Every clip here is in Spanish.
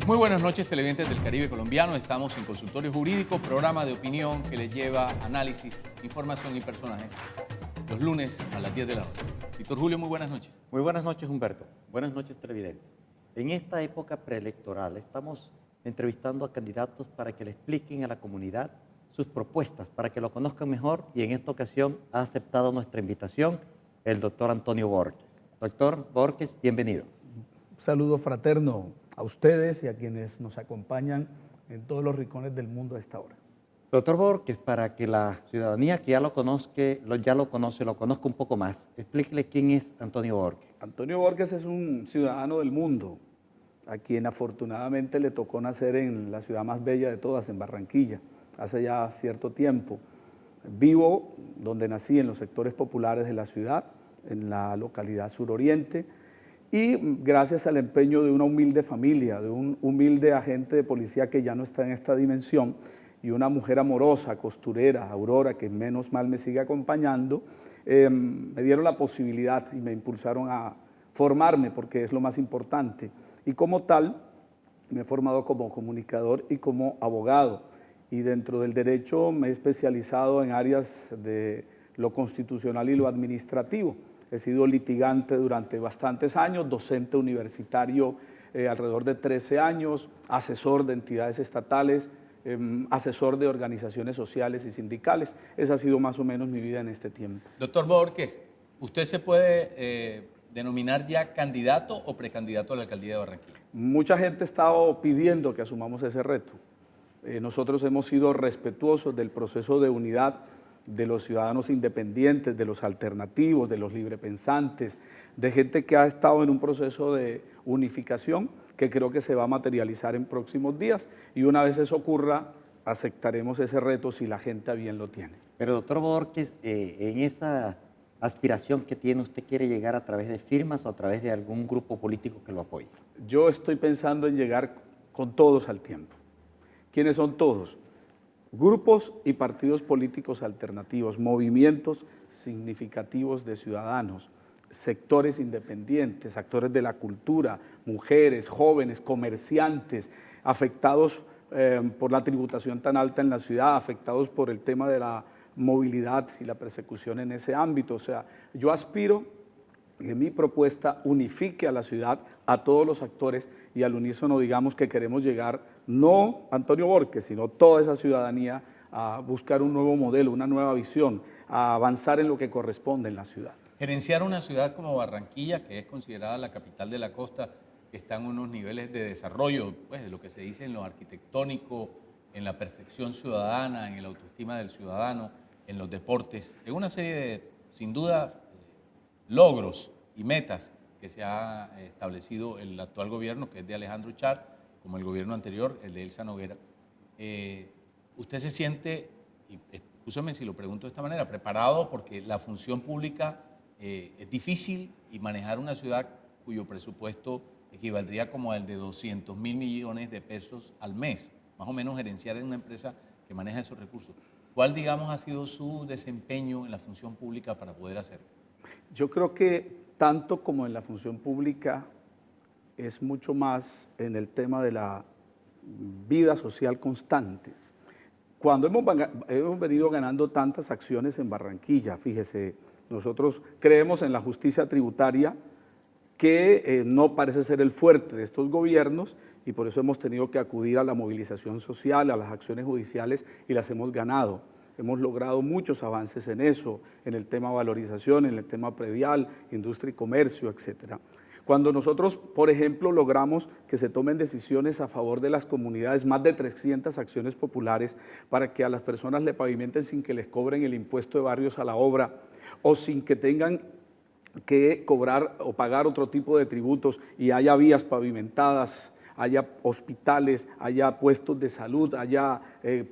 Muy buenas noches, televidentes del Caribe colombiano. Estamos en Consultorio Jurídico, programa de opinión que les lleva análisis, información y personajes los lunes a las 10 de la noche. Víctor Julio, muy buenas noches. Muy buenas noches, Humberto. Buenas noches, televidentes. En esta época preelectoral estamos entrevistando a candidatos para que le expliquen a la comunidad sus propuestas, para que lo conozcan mejor, y en esta ocasión ha aceptado nuestra invitación el doctor Antonio Borges. Doctor Borges, bienvenido. Un saludo fraterno a ustedes y a quienes nos acompañan en todos los rincones del mundo a esta hora. Doctor Borges, para que la ciudadanía que ya lo conoce, lo conozca un poco más, explíquele quién es Antonio Borges. Antonio Borges es un ciudadano del mundo, a quien afortunadamente le tocó nacer en la ciudad más bella de todas, en Barranquilla, hace ya cierto tiempo. Vivo donde nací, en los sectores populares de la ciudad, en la localidad suroriente, y gracias al empeño de una humilde familia, de un humilde agente de policía que ya no está en esta dimensión, y una mujer amorosa, costurera, Aurora, que menos mal me sigue acompañando, me dieron la posibilidad y me impulsaron a formarme, porque es lo más importante. Y como tal, me he formado como comunicador y como abogado. Y dentro del derecho me he especializado en áreas de lo constitucional y lo administrativo. He sido litigante durante bastantes años, docente universitario alrededor de 13 años, asesor de entidades estatales, asesor de organizaciones sociales y sindicales. Esa ha sido más o menos mi vida en este tiempo. Doctor Borges, ¿usted se puede denominar ya candidato o precandidato a la alcaldía de Barranquilla? Mucha gente ha estado pidiendo que asumamos ese reto. Nosotros hemos sido respetuosos del proceso de unidad de los ciudadanos independientes, de los alternativos, de los librepensantes, de gente que ha estado en un proceso de unificación que creo que se va a materializar en próximos días, y una vez eso ocurra, aceptaremos ese reto si la gente a bien lo tiene. Pero doctor Borges, en esa aspiración que tiene, ¿usted quiere llegar a través de firmas o a través de algún grupo político que lo apoye? Yo estoy pensando en llegar con todos al tiempo. ¿Quiénes son todos? Grupos y partidos políticos alternativos, movimientos significativos de ciudadanos, sectores independientes, actores de la cultura, mujeres, jóvenes, comerciantes, afectados por la tributación tan alta en la ciudad, afectados por el tema de la movilidad y la persecución en ese ámbito. O sea, yo aspiro que mi propuesta unifique a la ciudad, a todos los actores, y al unísono digamos que queremos llegar, no Antonio Borges, sino toda esa ciudadanía, a buscar un nuevo modelo, una nueva visión, a avanzar en lo que corresponde en la ciudad. Gerenciar una ciudad como Barranquilla, que es considerada la capital de la costa, que está en unos niveles de desarrollo, pues de lo que se dice en lo arquitectónico, en la percepción ciudadana, en la autoestima del ciudadano, en los deportes, en una serie de, sin duda, logros y metas que se ha establecido el actual gobierno, que es de Alejandro Char, como el gobierno anterior, el de Elsa Noguera. ¿Usted se siente, y escúchame si lo pregunto de esta manera, preparado porque la función pública es difícil y manejar una ciudad cuyo presupuesto equivaldría como al de 200.000 millones de pesos al mes, más o menos gerenciar en una empresa que maneja esos recursos? ¿Cuál, digamos, ha sido su desempeño en la función pública para poder hacerlo? Yo creo que tanto como en la función pública es mucho más en el tema de la vida social constante. Cuando hemos venido ganando tantas acciones en Barranquilla, fíjese, nosotros creemos en la justicia tributaria, que no parece ser el fuerte de estos gobiernos, y por eso hemos tenido que acudir a la movilización social, a las acciones judiciales, y las hemos ganado. Hemos logrado muchos avances en eso, en el tema valorización, en el tema predial, industria y comercio, etc. Cuando nosotros, por ejemplo, logramos que se tomen decisiones a favor de las comunidades, más de 300 acciones populares para que a las personas le pavimenten sin que les cobren el impuesto de barrios a la obra, o sin que tengan que cobrar o pagar otro tipo de tributos, y haya vías pavimentadas, haya hospitales, haya puestos de salud, haya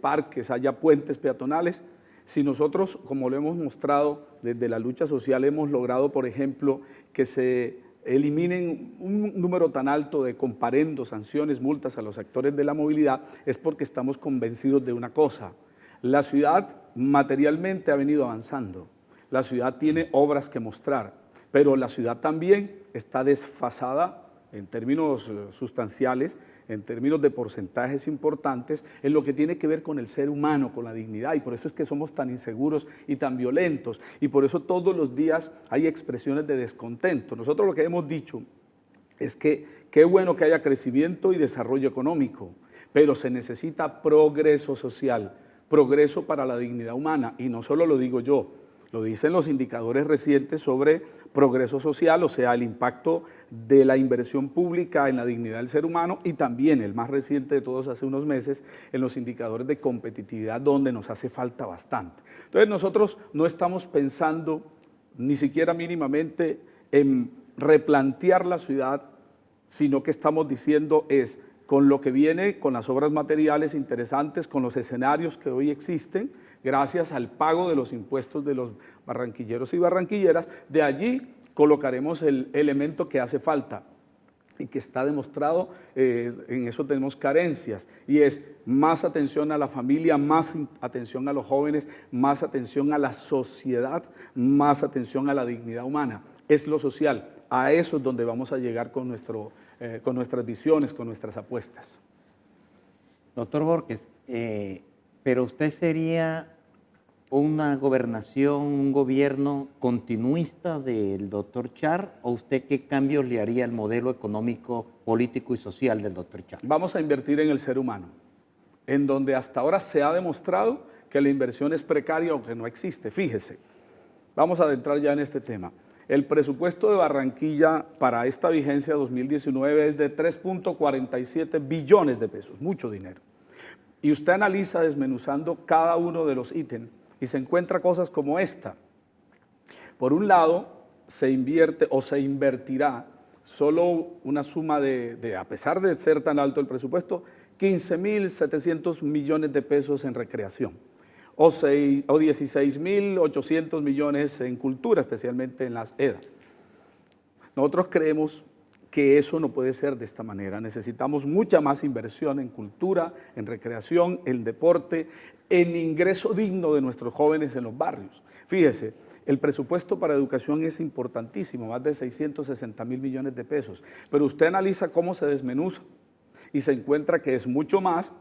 parques, haya puentes peatonales. Si nosotros, como lo hemos mostrado desde la lucha social, hemos logrado, por ejemplo, que se eliminen un número tan alto de comparendos, sanciones, multas a los actores de la movilidad, es porque estamos convencidos de una cosa: la ciudad materialmente ha venido avanzando, la ciudad tiene obras que mostrar, pero la ciudad también está desfasada en términos sustanciales, en términos de porcentajes importantes, en lo que tiene que ver con el ser humano, con la dignidad, y por eso es que somos tan inseguros y tan violentos, y por eso todos los días hay expresiones de descontento. Nosotros lo que hemos dicho es que qué bueno que haya crecimiento y desarrollo económico, pero se necesita progreso social, progreso para la dignidad humana, y no solo lo digo yo, lo dicen los indicadores recientes sobre progreso social, o sea, el impacto de la inversión pública en la dignidad del ser humano, y también el más reciente de todos hace unos meses en los indicadores de competitividad, donde nos hace falta bastante. Entonces nosotros no estamos pensando ni siquiera mínimamente en replantear la ciudad, sino que estamos diciendo es, con lo que viene, con las obras materiales interesantes, con los escenarios que hoy existen, gracias al pago de los impuestos de los barranquilleros y barranquilleras, de allí colocaremos el elemento que hace falta y que está demostrado, en eso tenemos carencias, y es más atención a la familia, más atención a los jóvenes, más atención a la sociedad, más atención a la dignidad humana. Es lo social, a eso es donde vamos a llegar con nuestras visiones, con nuestras apuestas. Doctor Borges, pero usted sería una gobernación, un gobierno continuista del doctor Char, o usted qué cambios le haría al modelo económico, político y social del doctor Char? Vamos a invertir en el ser humano, en donde hasta ahora se ha demostrado que la inversión es precaria o que no existe. Fíjese, vamos a adentrar ya en este tema. El presupuesto de Barranquilla para esta vigencia 2019 es de 3.47 billones de pesos, mucho dinero. Y usted analiza desmenuzando cada uno de los ítems y se encuentra cosas como esta. Por un lado, se invierte o se invertirá solo una suma de, a pesar de ser tan alto el presupuesto, 15.700 millones de pesos en recreación, o 16.800 millones en cultura, especialmente en las EDA. Nosotros creemos que eso no puede ser de esta manera. Necesitamos mucha más inversión en cultura, en recreación, en deporte, en ingreso digno de nuestros jóvenes en los barrios. Fíjese, el presupuesto para educación es importantísimo, más de 660.000 millones de pesos, pero usted analiza cómo se desmenuza y se encuentra que es mucho más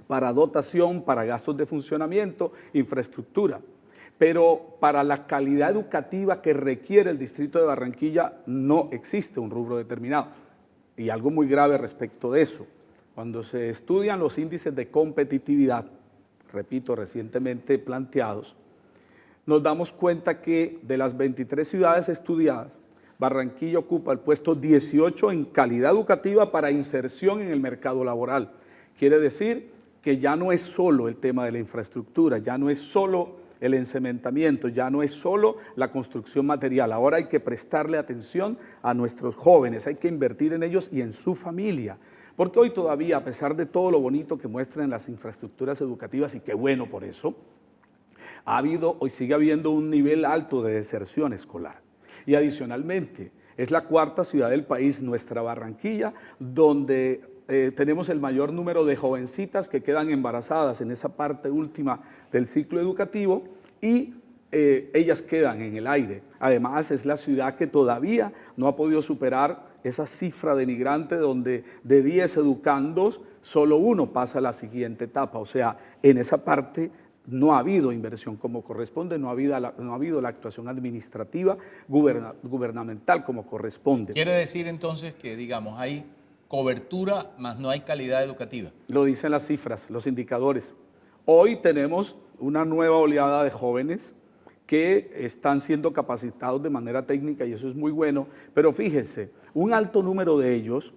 para dotación, para gastos de funcionamiento, infraestructura. Pero para la calidad educativa que requiere el distrito de Barranquilla no existe un rubro determinado. Y algo muy grave respecto de eso, cuando se estudian los índices de competitividad, repito, recientemente planteados, nos damos cuenta que de las 23 ciudades estudiadas, Barranquilla ocupa el puesto 18 en calidad educativa para inserción en el mercado laboral. Quiere decir que ya no es solo el tema de la infraestructura, ya no es solo el encementamiento, ya no es solo la construcción material, ahora hay que prestarle atención a nuestros jóvenes, hay que invertir en ellos y en su familia, porque hoy todavía, a pesar de todo lo bonito que muestran las infraestructuras educativas, y qué bueno por eso, hoy sigue habiendo un nivel alto de deserción escolar. Y adicionalmente, es la cuarta ciudad del país, nuestra Barranquilla, donde tenemos el mayor número de jovencitas que quedan embarazadas en esa parte última del ciclo educativo y ellas quedan en el aire. Además, es la ciudad que todavía no ha podido superar esa cifra denigrante donde de 10 educandos, solo uno pasa a la siguiente etapa. O sea, en esa parte no ha habido inversión como corresponde, no ha habido la actuación administrativa gubernamental como corresponde. Quiere decir entonces que, digamos, hay cobertura, más no hay calidad educativa. Lo dicen las cifras, los indicadores. Hoy tenemos una nueva oleada de jóvenes que están siendo capacitados de manera técnica y eso es muy bueno, pero fíjense, un alto número de ellos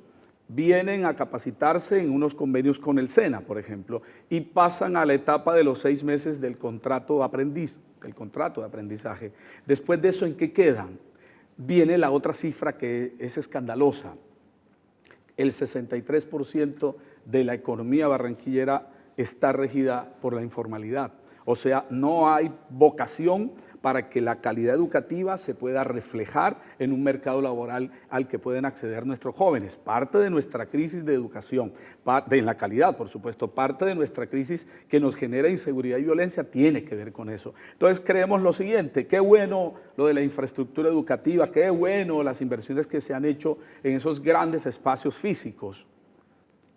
vienen a capacitarse en unos convenios con el SENA, por ejemplo, y pasan a la etapa de los 6 meses del contrato de aprendizaje. Después de eso, ¿en qué quedan? Viene la otra cifra que es escandalosa. El 63% de la economía barranquillera está regida por la informalidad. O sea, no hay vocación para que la calidad educativa se pueda reflejar en un mercado laboral al que pueden acceder nuestros jóvenes. Parte de nuestra crisis de educación, en la calidad, por supuesto, parte de nuestra crisis que nos genera inseguridad y violencia tiene que ver con eso. Entonces creemos lo siguiente, qué bueno lo de la infraestructura educativa, qué bueno las inversiones que se han hecho en esos grandes espacios físicos,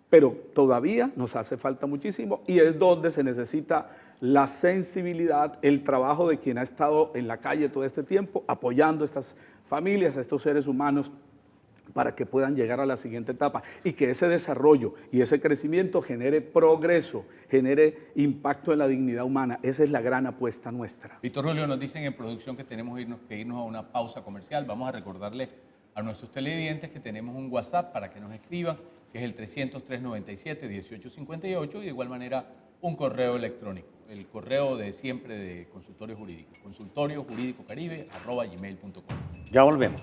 pero todavía nos hace falta muchísimo y es donde se necesita la sensibilidad, el trabajo de quien ha estado en la calle todo este tiempo, apoyando a estas familias, a estos seres humanos, para que puedan llegar a la siguiente etapa y que ese desarrollo y ese crecimiento genere progreso, genere impacto en la dignidad humana. Esa es la gran apuesta nuestra. Víctor Julio, nos dicen en producción que tenemos que irnos a una pausa comercial. Vamos a recordarle a nuestros televidentes que tenemos un WhatsApp para que nos escriban, que es el 300-397-1858, y de igual manera un correo electrónico, el correo de siempre de Consultorio Jurídico, consultoriojuridico.caribe@gmail.com. Ya volvemos.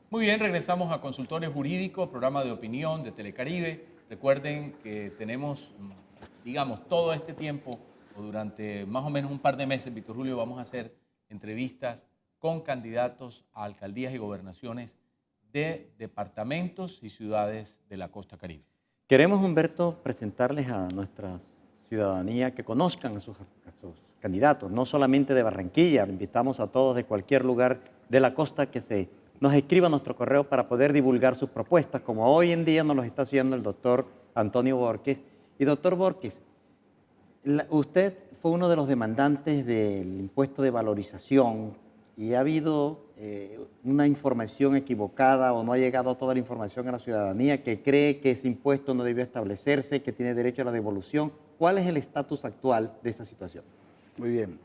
Muy bien, regresamos a Consultorio Jurídico, programa de opinión de Telecaribe. Recuerden que tenemos, digamos, todo este tiempo, o durante más o menos un par de meses, Víctor Julio, vamos a hacer entrevistas con candidatos a alcaldías y gobernaciones de departamentos y ciudades de la costa caribe. Queremos, Humberto, presentarles a nuestra ciudadanía que conozcan a sus candidatos, no solamente de Barranquilla, invitamos a todos de cualquier lugar de la costa que nos escriban nuestro correo para poder divulgar sus propuestas, como hoy en día nos lo está haciendo el doctor Antonio Borges. Y doctor Borges, usted fue uno de los demandantes del impuesto de valorización y ha habido una información equivocada o no ha llegado toda la información a la ciudadanía que cree que ese impuesto no debió establecerse, que tiene derecho a la devolución. ¿Cuál es el estatus actual de esa situación? Muy bien,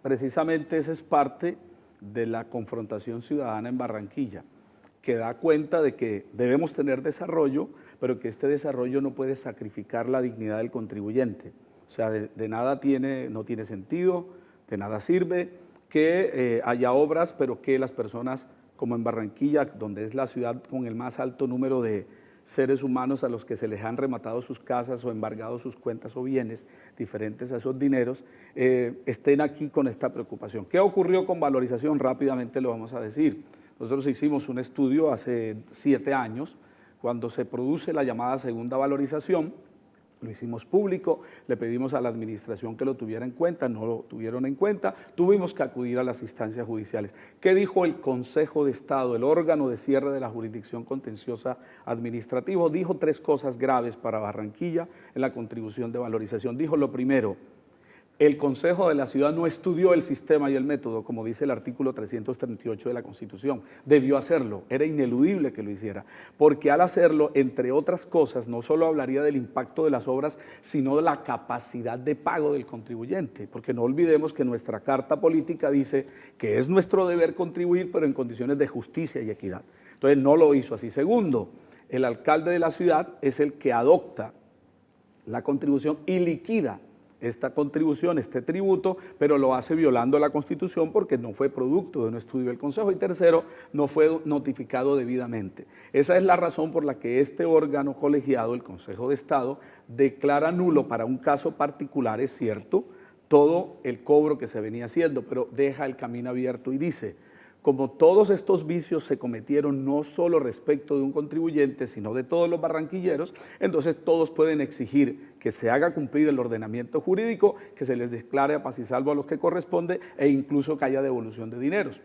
precisamente esa es parte de la confrontación ciudadana en Barranquilla, que da cuenta de que debemos tener desarrollo, pero que este desarrollo no puede sacrificar la dignidad del contribuyente. O sea, de nada no tiene sentido, de nada sirve que haya obras, pero que las personas, como en Barranquilla, donde es la ciudad con el más alto número de seres humanos a los que se les han rematado sus casas o embargado sus cuentas o bienes diferentes a esos dineros, estén aquí con esta preocupación. ¿Qué ocurrió con valorización? Rápidamente lo vamos a decir. Nosotros hicimos un estudio hace 7 años, cuando se produce la llamada segunda valorización, lo hicimos público, le pedimos a la administración que lo tuviera en cuenta, no lo tuvieron en cuenta, tuvimos que acudir a las instancias judiciales. ¿Qué dijo el Consejo de Estado, el órgano de cierre de la jurisdicción contenciosa administrativo? Dijo 3 cosas graves para Barranquilla en la contribución de valorización. Dijo lo primero: el Consejo de la Ciudad no estudió el sistema y el método, como dice el artículo 338 de la Constitución. Debió hacerlo, era ineludible que lo hiciera, porque al hacerlo, entre otras cosas, no solo hablaría del impacto de las obras, sino de la capacidad de pago del contribuyente, porque no olvidemos que nuestra Carta Política dice que es nuestro deber contribuir, pero en condiciones de justicia y equidad. Entonces no lo hizo así. Segundo, el alcalde de la ciudad es el que adopta la contribución y liquida esta contribución, este tributo, pero lo hace violando la Constitución porque no fue producto de un estudio del Consejo. Y tercero, no fue notificado debidamente. Esa es la razón por la que este órgano colegiado, el Consejo de Estado, declara nulo para un caso particular, es cierto, todo el cobro que se venía haciendo, pero deja el camino abierto y dice: como todos estos vicios se cometieron no solo respecto de un contribuyente, sino de todos los barranquilleros, entonces todos pueden exigir que se haga cumplir el ordenamiento jurídico, que se les declare a paz y salvo a los que corresponde e incluso que haya devolución de dineros.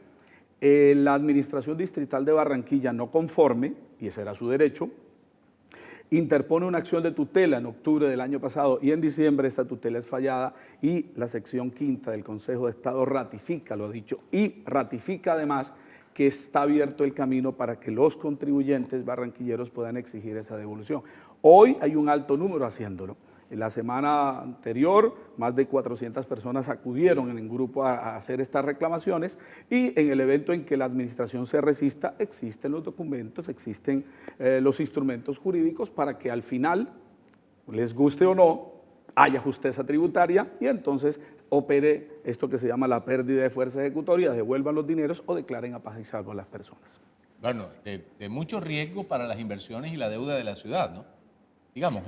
La Administración Distrital de Barranquilla, no conforme, y ese era su derecho, interpone una acción de tutela en octubre del año pasado y en diciembre esta tutela es fallada y la sección quinta del Consejo de Estado ratifica lo dicho y ratifica además que está abierto el camino para que los contribuyentes barranquilleros puedan exigir esa devolución. Hoy hay un alto número haciéndolo. En la semana anterior, más de 400 personas acudieron en grupo a hacer estas reclamaciones y en el evento en que la administración se resista, existen los documentos, existen los instrumentos jurídicos para que al final, les guste o no, haya justicia tributaria y entonces opere esto que se llama la pérdida de fuerza ejecutoria, devuelvan los dineros o declaren a paz y salvo a las personas. Bueno, de mucho riesgo para las inversiones y la deuda de la ciudad, ¿no? Digamos,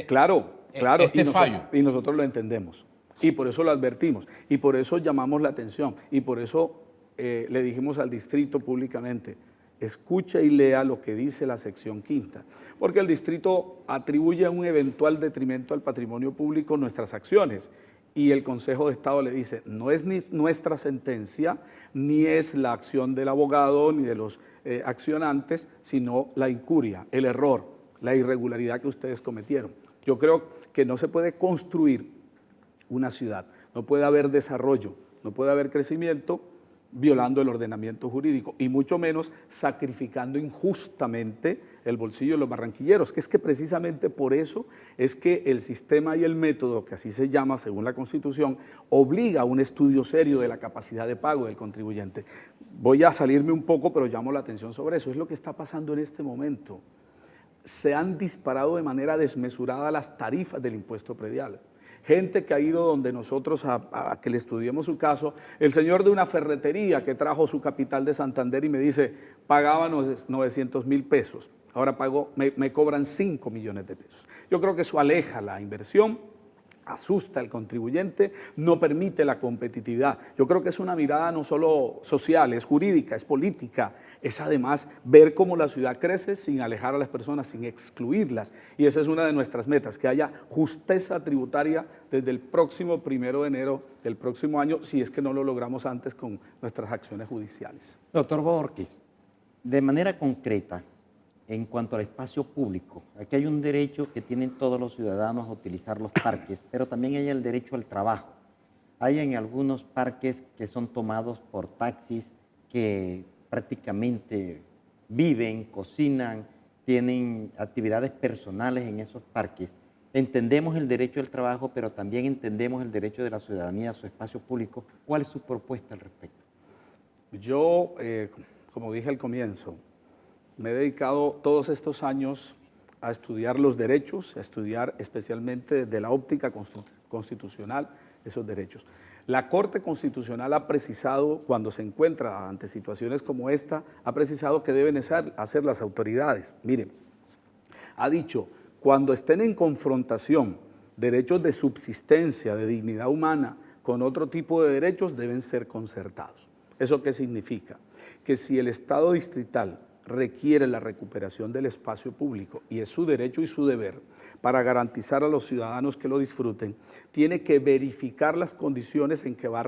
Claro, este fallo. Y nosotros lo entendemos, y por eso lo advertimos, y por eso llamamos la atención, y por eso le dijimos al distrito públicamente, escuche y lea lo que dice la sección quinta, porque el distrito atribuye un eventual detrimento al patrimonio público nuestras acciones, y el Consejo de Estado le dice, no es ni nuestra sentencia, ni es la acción del abogado, ni de los accionantes, sino la incuria, el error, la irregularidad que ustedes cometieron. Yo creo que no se puede construir una ciudad, no puede haber desarrollo, no puede haber crecimiento violando el ordenamiento jurídico y mucho menos sacrificando injustamente el bolsillo de los barranquilleros, que es que precisamente por eso es que el sistema y el método, que así se llama según la Constitución, obliga a un estudio serio de la capacidad de pago del contribuyente. Voy a salirme un poco, pero llamo la atención sobre eso, es lo que está pasando en este momento. Se han disparado de manera desmesurada las tarifas del impuesto predial. Gente que ha ido donde nosotros a que le estudiemos su caso, el señor de una ferretería que trajo su capital de Santander y me dice, pagaba 900.000 pesos, ahora me cobran 5 millones de pesos. Yo creo que eso aleja la inversión, asusta al contribuyente, no permite la competitividad. Yo creo que es una mirada no solo social, es jurídica, es política, es además ver cómo la ciudad crece sin alejar a las personas, sin excluirlas. Y esa es una de nuestras metas, que haya justicia tributaria desde el próximo 1 de enero del próximo año, si es que no lo logramos antes con nuestras acciones judiciales. Doctor Borges, de manera concreta, en cuanto al espacio público, aquí hay un derecho que tienen todos los ciudadanos a utilizar los parques, pero también hay el derecho al trabajo. Hay en algunos parques que son tomados por taxis que prácticamente viven, cocinan, tienen actividades personales en esos parques. Entendemos el derecho al trabajo, pero también entendemos el derecho de la ciudadanía a su espacio público. ¿Cuál es su propuesta al respecto? Yo, como dije al comienzo, me he dedicado todos estos años a estudiar los derechos, a estudiar especialmente desde la óptica constitucional esos derechos. La Corte Constitucional ha precisado, cuando se encuentra ante situaciones como esta, ha precisado que deben hacer las autoridades. Miren, ha dicho, cuando estén en confrontación derechos de subsistencia, de dignidad humana, con otro tipo de derechos, deben ser concertados. ¿Eso qué significa? Que si el Estado distrital requiere la recuperación del espacio público y es su derecho y su deber para garantizar a los ciudadanos que lo disfruten, tiene que verificar las condiciones en que va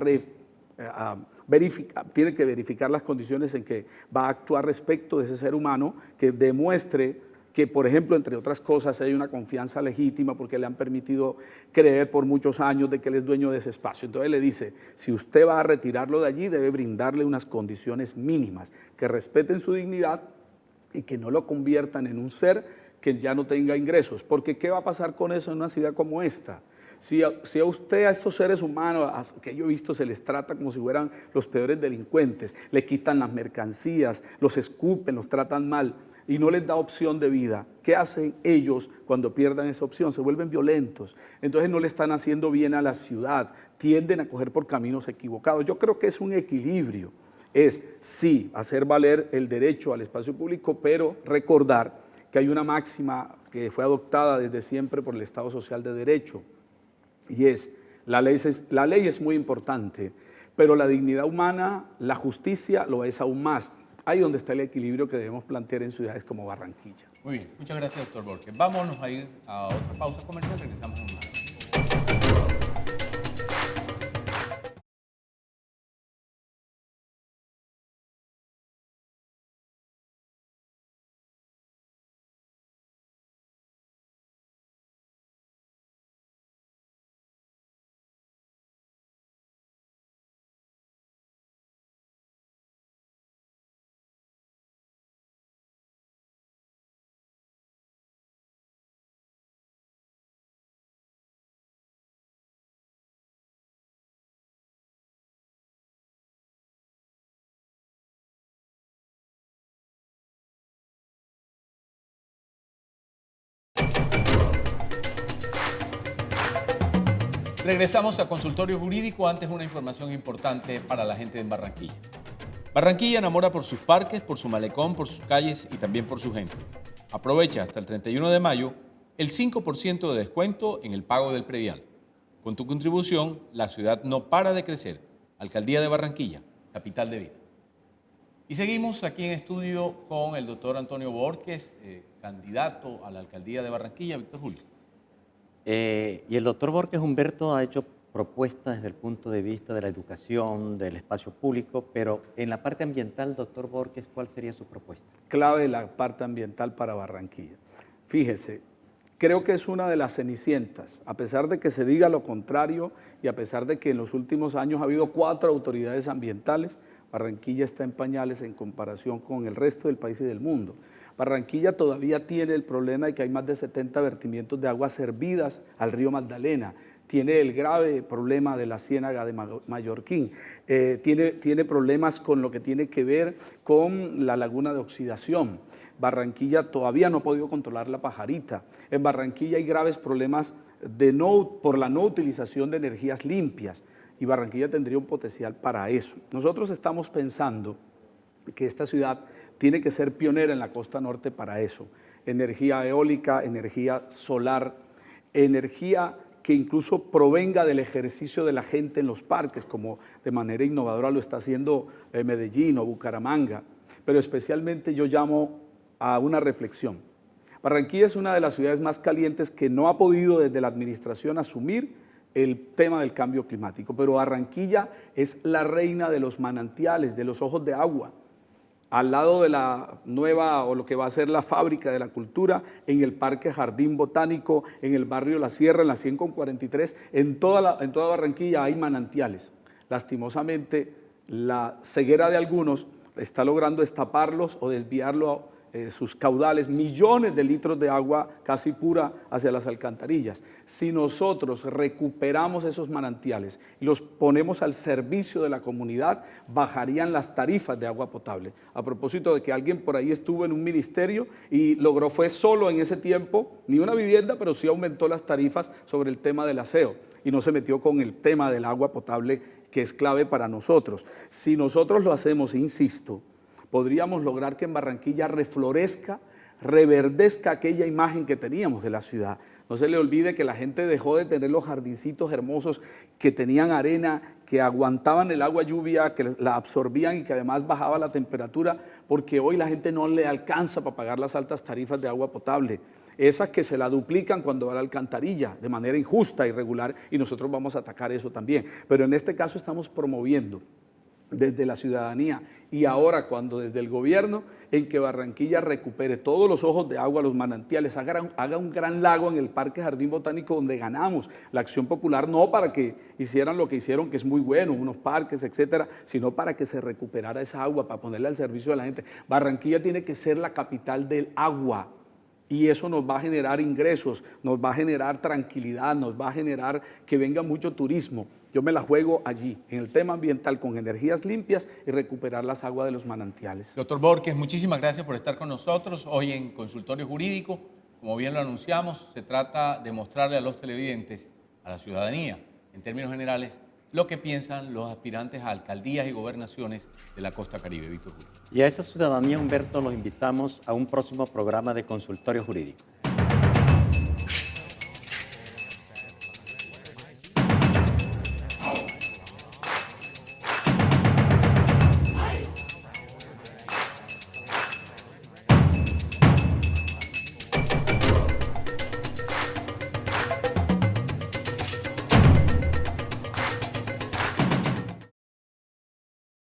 verificar las condiciones en que va a actuar respecto de ese ser humano, que demuestre que, por ejemplo, entre otras cosas, hay una confianza legítima porque le han permitido creer por muchos años de que él es dueño de ese espacio. Entonces le dice, si usted va a retirarlo de allí, debe brindarle unas condiciones mínimas, que respeten su dignidad y que no lo conviertan en un ser que ya no tenga ingresos. Porque ¿qué va a pasar con eso en una ciudad como esta? Si a usted, a estos seres humanos que yo he visto, se les trata como si fueran los peores delincuentes, le quitan las mercancías, los escupen, los tratan mal, y no les da opción de vida, ¿qué hacen ellos cuando pierdan esa opción? Se vuelven violentos, entonces no le están haciendo bien a la ciudad, tienden a coger por caminos equivocados. Yo creo que es un equilibrio, es sí, hacer valer el derecho al espacio público, pero recordar que hay una máxima que fue adoptada desde siempre por el Estado Social de Derecho, y es, la ley es muy importante, pero la dignidad humana, la justicia lo es aún más. Ahí donde está el equilibrio que debemos plantear en ciudades como Barranquilla. Muy bien, muchas gracias, doctor Borges. Vámonos a ir a otra pausa comercial, regresamos en un momento. Regresamos a Consultorio Jurídico. Antes, una información importante para la gente en Barranquilla. Barranquilla enamora por sus parques, por su malecón, por sus calles y también por su gente. Aprovecha hasta el 31 de mayo el 5% de descuento en el pago del predial. Con tu contribución, la ciudad no para de crecer. Alcaldía de Barranquilla, capital de vida. Y seguimos aquí en estudio con el doctor Antonio Borges, candidato a la alcaldía de Barranquilla. Víctor Julio. Y el doctor Borges Humberto ha hecho propuestas desde el punto de vista de la educación, del espacio público, pero en la parte ambiental, doctor Borges, ¿cuál sería su propuesta? Clave la parte ambiental para Barranquilla. Fíjese, creo que es una de las cenicientas, a pesar de que se diga lo contrario y a pesar de que en los últimos años ha habido 4 autoridades ambientales, Barranquilla está en pañales en comparación con el resto del país y del mundo. Barranquilla todavía tiene el problema de que hay más de 70 vertimientos de aguas servidas al río Magdalena, tiene el grave problema de la ciénaga de Mallorquín, tiene problemas con lo que tiene que ver con la laguna de oxidación. Barranquilla todavía no ha podido controlar la pajarita. En Barranquilla hay graves problemas por la no utilización de energías limpias y Barranquilla tendría un potencial para eso. Nosotros estamos pensando que esta ciudad tiene que ser pionera en la costa norte para eso. Energía eólica, energía solar, energía que incluso provenga del ejercicio de la gente en los parques, como de manera innovadora lo está haciendo Medellín o Bucaramanga. Pero especialmente yo llamo a una reflexión. Barranquilla es una de las ciudades más calientes que no ha podido desde la administración asumir el tema del cambio climático, pero Barranquilla es la reina de los manantiales, de los ojos de agua, al lado de la nueva o lo que va a ser la fábrica de la cultura, en el Parque Jardín Botánico, en el barrio La Sierra, en la 100 con 43, en toda Barranquilla hay manantiales. Lastimosamente, la ceguera de algunos está logrando destaparlos o desviarlo sus caudales, millones de litros de agua casi pura hacia las alcantarillas. Si nosotros recuperamos esos manantiales y los ponemos al servicio de la comunidad, bajarían las tarifas de agua potable. A propósito de que alguien por ahí estuvo en un ministerio y logró, fue solo en ese tiempo, ni una vivienda, pero sí aumentó las tarifas sobre el tema del aseo y no se metió con el tema del agua potable, que es clave para nosotros. Si nosotros lo hacemos, insisto, podríamos lograr que en Barranquilla reflorezca, reverdezca aquella imagen que teníamos de la ciudad. No se le olvide que la gente dejó de tener los jardincitos hermosos que tenían arena, que aguantaban el agua lluvia, que la absorbían y que además bajaba la temperatura, porque hoy la gente no le alcanza para pagar las altas tarifas de agua potable. Esas que se la duplican cuando va a la alcantarilla de manera injusta, irregular, y nosotros vamos a atacar eso también. Pero en este caso estamos promoviendo desde la ciudadanía y ahora cuando desde el gobierno en que Barranquilla recupere todos los ojos de agua, los manantiales, haga un gran lago en el Parque Jardín Botánico donde ganamos la acción popular, no para que hicieran lo que hicieron, que es muy bueno, unos parques, etcétera, sino para que se recuperara esa agua, para ponerla al servicio de la gente. Barranquilla tiene que ser la capital del agua. Y eso nos va a generar ingresos, nos va a generar tranquilidad, nos va a generar que venga mucho turismo. Yo me la juego allí, en el tema ambiental, con energías limpias y recuperar las aguas de los manantiales. Doctor Borges, muchísimas gracias por estar con nosotros hoy en Consultorio Jurídico. Como bien lo anunciamos, se trata de mostrarle a los televidentes, a la ciudadanía, en términos generales, lo que piensan los aspirantes a alcaldías y gobernaciones de la costa caribe. Víctor Julio. Y a esa ciudadanía, Humberto, los invitamos a un próximo programa de Consultorio Jurídico.